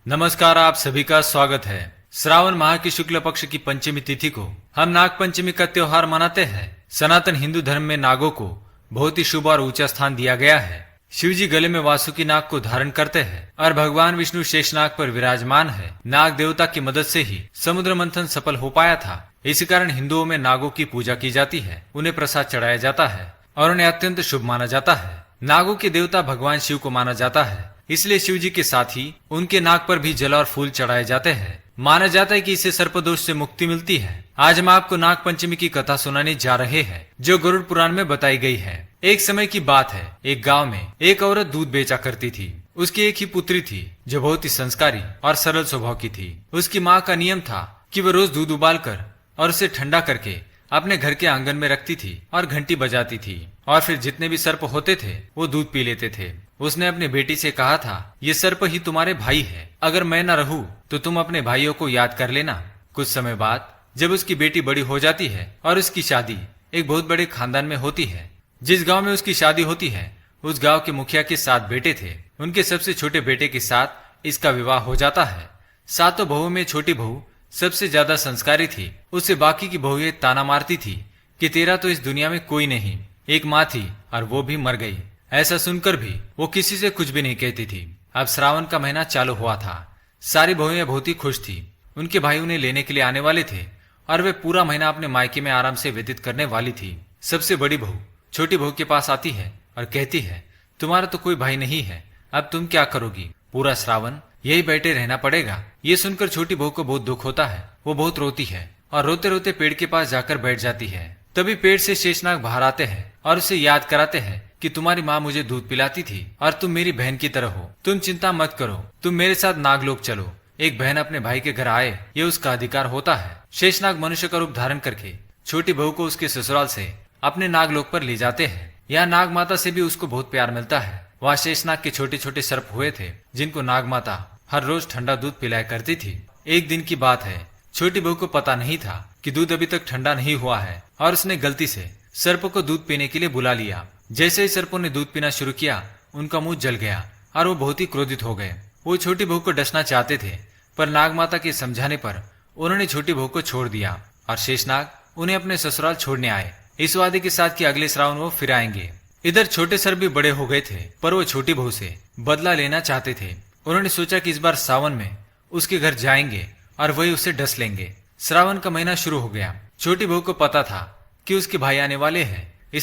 नमस्कार, आप सभी का स्वागत है। श्रावण माह की शुक्ल पक्ष की पंचमी तिथि को हम नाग पंचमी का त्योहार मनाते हैं। सनातन हिंदू धर्म में नागों को बहुत ही शुभ और ऊंचा स्थान दिया गया है। शिव जी गले में वासुकी नाग को धारण करते हैं और भगवान विष्णु शेषनाग पर विराजमान है। नाग देवता की मदद से ही समुद्र मंथन सफल हो पाया था। इसी कारण हिंदुओं में नागों की पूजा की जाती है, उन्हें प्रसाद चढ़ाया जाता है और उन्हें अत्यंत शुभ माना जाता है। नागों के देवता भगवान शिव को माना जाता है, इसलिए शिव जी के साथ ही उनके नाग पर भी जल और फूल चढ़ाए जाते हैं। माना जाता है कि इससे सर्पदोष से मुक्ति मिलती है। आज हम आपको नाग पंचमी की कथा सुनाने जा रहे हैं, जो गरुड़ पुराण में बताई गई है। एक समय की बात है, एक गांव में एक औरत दूध बेचा करती थी। उसकी एक ही पुत्री थी, जो बहुत ही संस्कारी और सरल स्वभाव की थी। उसकी माँ का नियम था कि वह रोज दूध उबालकर और उसे ठंडा करके अपने घर के आंगन में रखती थी और घंटी बजाती थी, और फिर जितने भी सर्प होते थे वो दूध पी लेते थे। उसने अपनी बेटी से कहा था, ये सर्प ही तुम्हारे भाई है, अगर मैं न रहूं तो तुम अपने भाइयों को याद कर लेना। कुछ समय बाद जब उसकी बेटी बड़ी हो जाती है और उसकी शादी एक बहुत बड़े खानदान में होती है। जिस गांव में उसकी शादी होती है, उस गांव के मुखिया के 7 बेटे थे। उनके सबसे छोटे बेटे के साथ इसका विवाह हो जाता है। 7 बहुओं में छोटी बहू सबसे ज्यादा संस्कारी थी। उससे बाकी की बहुएं ताना मारती थी कि तेरा तो इस दुनिया में कोई नहीं। एक माँ थी और वो भी मर गई। ऐसा सुनकर भी वो किसी से कुछ भी नहीं कहती थी। अब श्रावण का महीना चालू हुआ था। सारी बहुएं बहुत ही खुश थी। उनके भाई उन्हें लेने के लिए आने वाले थे और वे पूरा महीना अपने मायके में आराम से व्यतीत करने वाली थी। सबसे बड़ी बहू छोटी बहू के पास आती है और कहती है, तुम्हारा तो कोई भाई नहीं है, अब तुम क्या करोगी? पूरा श्रावण यही बैठे रहना पड़ेगा। ये सुनकर छोटी बहू को बहुत दुख होता है। वो बहुत रोती है और रोते रोते पेड़ के पास जाकर बैठ जाती है। तभी पेड़ से शेषनाग बाहर आते हैं और उसे याद कराते हैं कि तुम्हारी माँ मुझे दूध पिलाती थी और तुम मेरी बहन की तरह हो। तुम चिंता मत करो, तुम मेरे साथ नागलोक चलो। एक बहन अपने भाई के घर आए, ये उसका अधिकार होता है। शेषनाग मनुष्य का रूप धारण करके छोटी बहू को उसके ससुराल से अपने नागलोक पर ले जाते हैं। यहाँ नाग माता से भी उसको बहुत प्यार मिलता है। वहाँ शेषनाग के छोटे छोटे सर्प हुए थे, जिनको नाग माता हर रोज ठंडा दूध पिलाया करती थी। एक दिन की बात है, छोटी बहू को पता नहीं था कि दूध अभी तक ठंडा नहीं हुआ है और उसने गलती से सर्प को दूध पीने के लिए बुला लिया। जैसे ही सर्पों ने दूध पीना शुरू किया, उनका मुंह जल गया और वो बहुत ही क्रोधित हो गए। वो छोटी बहू को डसना चाहते थे, पर नाग माता के समझाने पर उन्होंने छोटी बहू को छोड़ दिया और शेषनाग उन्हें अपने ससुराल छोड़ने आए, इस वादे के साथ कि अगले श्रावण वो फिर आएंगे। इधर छोटे सर्प भी बड़े हो गए थे, पर वो छोटी बहू से बदला लेना चाहते थे। उन्होंने सोचा कि इस बार सावन में उसके घर जाएंगे और वही उसे डस लेंगे। श्रावण का महीना शुरू हो गया। छोटी बहू को पता था कि उसके भाई आने वाले हैं,